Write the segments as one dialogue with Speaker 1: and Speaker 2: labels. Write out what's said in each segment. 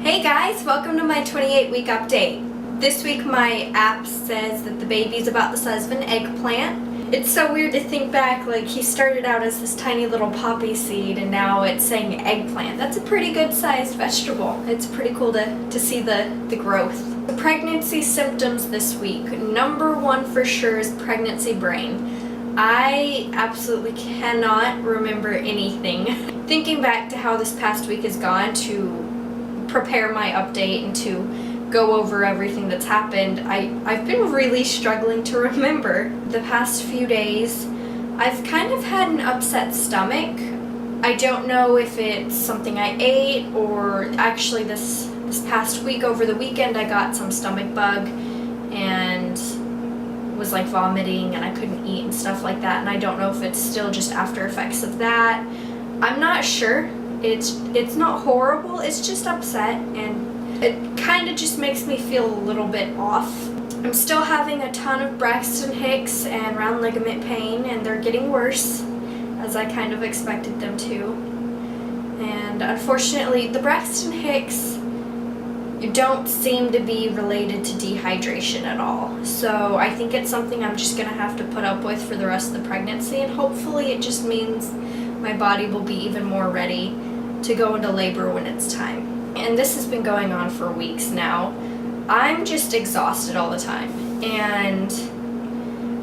Speaker 1: Hey guys, welcome to my 28-week update. This week my app says that the baby's about the size of an eggplant. It's so weird to think back, like he started out as this tiny little poppy seed and now it's saying eggplant. That's a pretty good sized vegetable. It's pretty cool to see the growth. The pregnancy symptoms this week. Number one for sure is pregnancy brain. I absolutely cannot remember anything. Thinking back to how this past week has gone to prepare my update and to go over everything that's happened, I've been really struggling to remember. The past few days, I've kind of had an upset stomach. I don't know if it's something I ate or actually this past week over the weekend I got some stomach bug and was like vomiting and I couldn't eat and stuff like that, and I don't know if it's still just after effects of that. I'm not sure. It's not horrible, it's just upset and it kind of just makes me feel a little bit off. I'm still having a ton of Braxton Hicks and round ligament pain, and they're getting worse as I kind of expected them to. And unfortunately the Braxton Hicks don't seem to be related to dehydration at all. So I think it's something I'm just gonna have to put up with for the rest of the pregnancy, and hopefully it just means my body will be even more ready to go into labor when it's time. And this has been going on for weeks now. I'm just exhausted all the time, and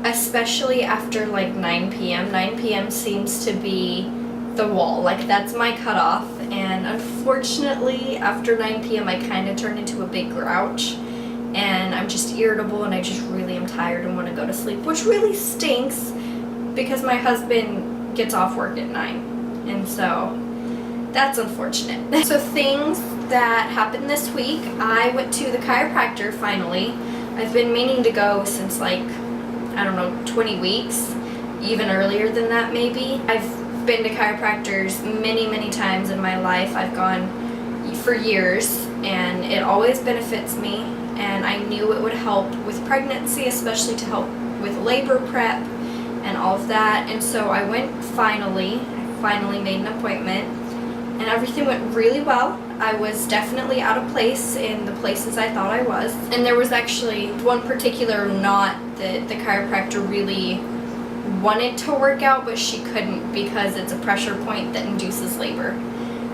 Speaker 1: especially after like 9 p.m. 9 p.m. seems to be the wall, like that's my cutoff, and unfortunately after 9 p.m. I kind of turn into a big grouch and I'm just irritable and I just really am tired and want to go to sleep, which really stinks because my husband gets off work at 9, and so that's unfortunate. So things that happened this week, I went to the chiropractor finally. I've been meaning to go since like, I don't know, 20 weeks, even earlier than that maybe. I've been to chiropractors many times in my life. I've gone for years and it always benefits me, and I knew it would help with pregnancy, especially to help with labor prep and all of that. And so I went finally made an appointment, and everything went really well. I was definitely out of place in the places I thought I was. And there was actually one particular knot that the chiropractor really wanted to work out, but she couldn't because it's a pressure point that induces labor.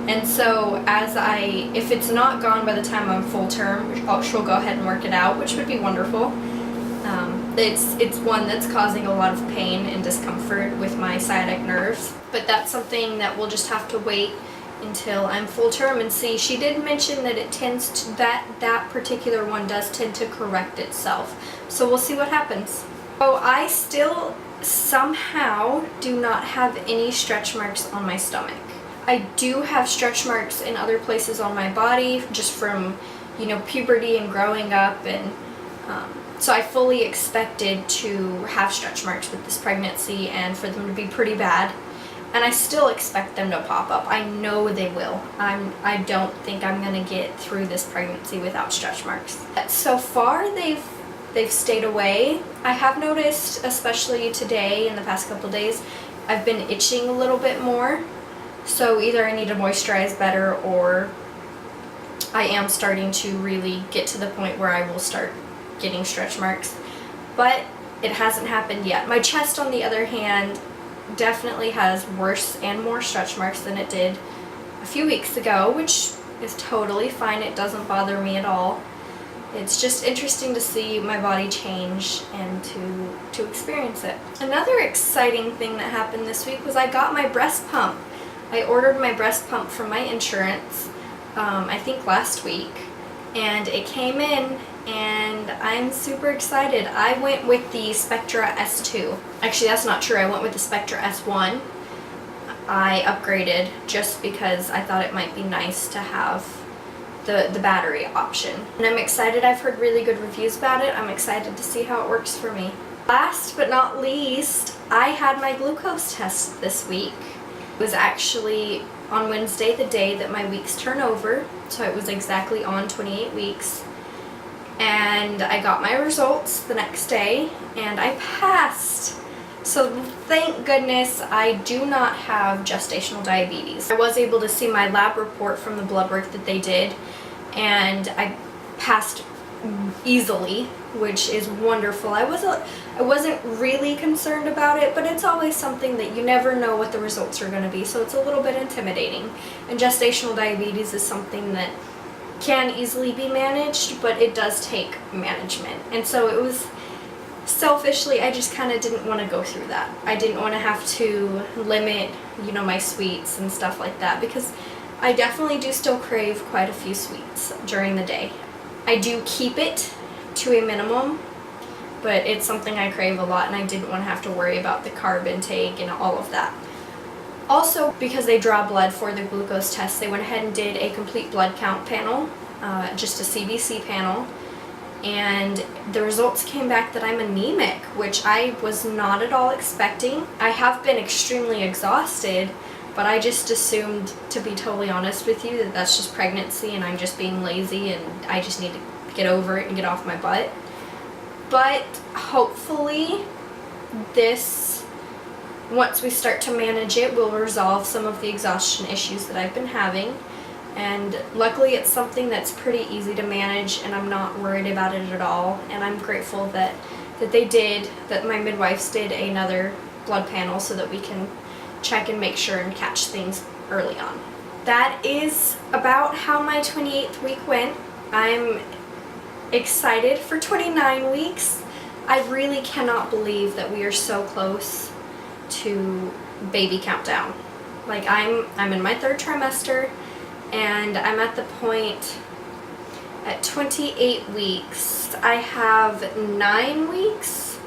Speaker 1: And so if it's not gone by the time I'm full term, she'll go ahead and work it out, which would be wonderful. It's one that's causing a lot of pain and discomfort with my sciatic nerves, but that's something that we'll just have to wait until I'm full term and see. She did mention that it tends to, that particular one does tend to correct itself, so we'll see what happens. So I still somehow do not have any stretch marks on my stomach. I do have stretch marks in other places on my body just from, puberty and growing up, and so I fully expected to have stretch marks with this pregnancy and for them to be pretty bad. And I still expect them to pop up. I know they will. I don't think I'm gonna get through this pregnancy without stretch marks. So far, they've stayed away. I have noticed, especially today, in the past couple days, I've been itching a little bit more. So either I need to moisturize better, or I am starting to really get to the point where I will start getting stretch marks. But it hasn't happened yet. My chest, on the other hand, definitely has worse and more stretch marks than it did a few weeks ago, which is totally fine. It doesn't bother me at all. It's just interesting to see my body change and to experience it. Another exciting thing that happened this week was I got my breast pump. I ordered my breast pump from my insurance, I think last week, and it came in, and I'm super excited. I went with the Spectra S2. Actually, that's not true. I went with the Spectra S1. I upgraded just because I thought it might be nice to have the battery option. And I'm excited. I've heard really good reviews about it. I'm excited to see how it works for me. Last but not least, I had my glucose test this week. It was actually on Wednesday, the day that my weeks turn over, so it was exactly on 28 weeks. And I got my results the next day, and I passed. So thank goodness I do not have gestational diabetes. I was able to see my lab report from the blood work that they did, and I passed easily, which is wonderful. I wasn't really concerned about it, but it's always something that you never know what the results are going to be, so it's a little bit intimidating. And gestational diabetes is something that can easily be managed, but it does take management. And so it was, selfishly, I just kind of didn't want to go through that. I didn't want to have to limit, my sweets and stuff like that, because I definitely do still crave quite a few sweets during the day. I do keep it to a minimum, but it's something I crave a lot, and I didn't want to have to worry about the carb intake and all of that. Also, because they draw blood for the glucose test, they went ahead and did a complete blood count panel, just a CBC panel, and the results came back that I'm anemic, which I was not at all expecting. I have been extremely exhausted, but I just assumed, to be totally honest with you, that that's just pregnancy and I'm just being lazy and I just need to get over it and get off my butt. But hopefully this, once we start to manage it, will resolve some of the exhaustion issues that I've been having. And luckily it's something that's pretty easy to manage, and I'm not worried about it at all. And I'm grateful that my midwives did another blood panel so that we can check and make sure and catch things early on. That is about how my 28th week went. I'm excited for 29 weeks. I really cannot believe that we are so close to baby countdown. Like, I'm in my 3rd trimester, and I'm at the point at 28 weeks. I have 9 weeks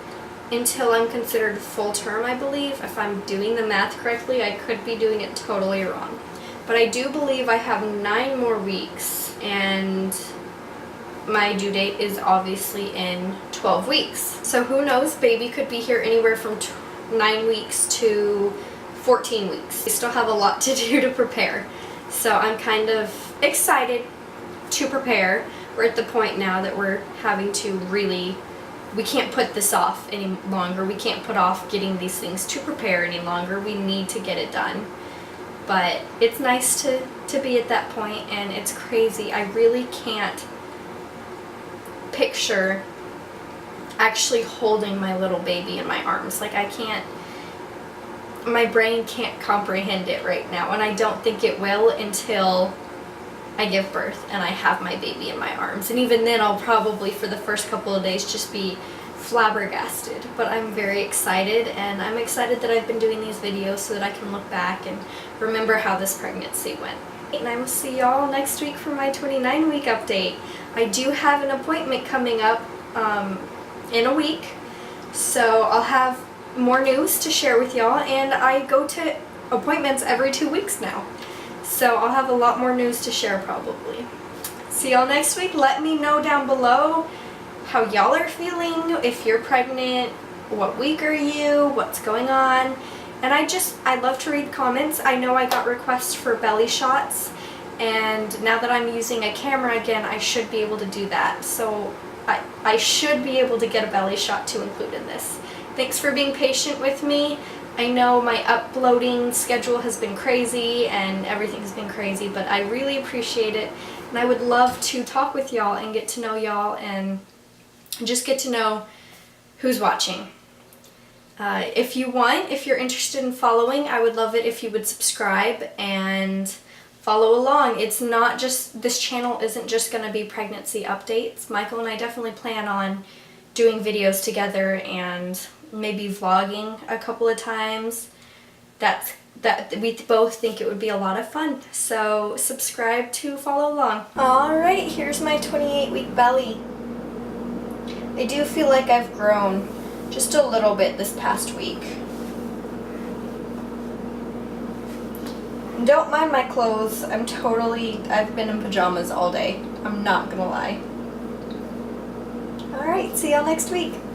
Speaker 1: until I'm considered full term, I believe. If I'm doing the math correctly, I could be doing it totally wrong. But I do believe I have 9 more weeks, and my due date is obviously in 12 weeks. So who knows, baby could be here anywhere from 9 weeks to 14 weeks. We still have a lot to do to prepare. So I'm kind of excited to prepare. We're at the point now that we're having to really, we can't put this off any longer. We can't put off getting these things to prepare any longer. We need to get it done. But it's nice to be at that point, and it's crazy. I really can't picture actually holding my little baby in my arms. Like, I can't, my brain can't comprehend it right now, and I don't think it will until I give birth and I have my baby in my arms. And even then, I'll probably, for the first couple of days, just be flabbergasted. But I'm very excited, and I'm excited that I've been doing these videos so that I can look back and remember how this pregnancy went. And I will see y'all next week for my 29-week update. I do have an appointment coming up in a week, so I'll have more news to share with y'all, and I go to appointments every 2 weeks now, so I'll have a lot more news to share probably. See y'all next week. Let me know down below how y'all are feeling, if you're pregnant, what week are you, what's going on. And I love to read comments. I know I got requests for belly shots, and now that I'm using a camera again, I should be able to do that. So I should be able to get a belly shot to include in this. Thanks for being patient with me. I know my uploading schedule has been crazy and everything's been crazy, but I really appreciate it, and I would love to talk with y'all and get to know y'all and just get to know who's watching. If you're interested in following, I would love it if you would subscribe and follow along. It's not just, this channel isn't just going to be pregnancy updates. Michael and I definitely plan on doing videos together and maybe vlogging a couple of times. That we both think it would be a lot of fun. So subscribe to follow along. Alright, here's my 28-week belly. I do feel like I've grown just a little bit this past week. Don't mind my clothes. I've been in pajamas all day. I'm not gonna lie. Alright, see y'all next week.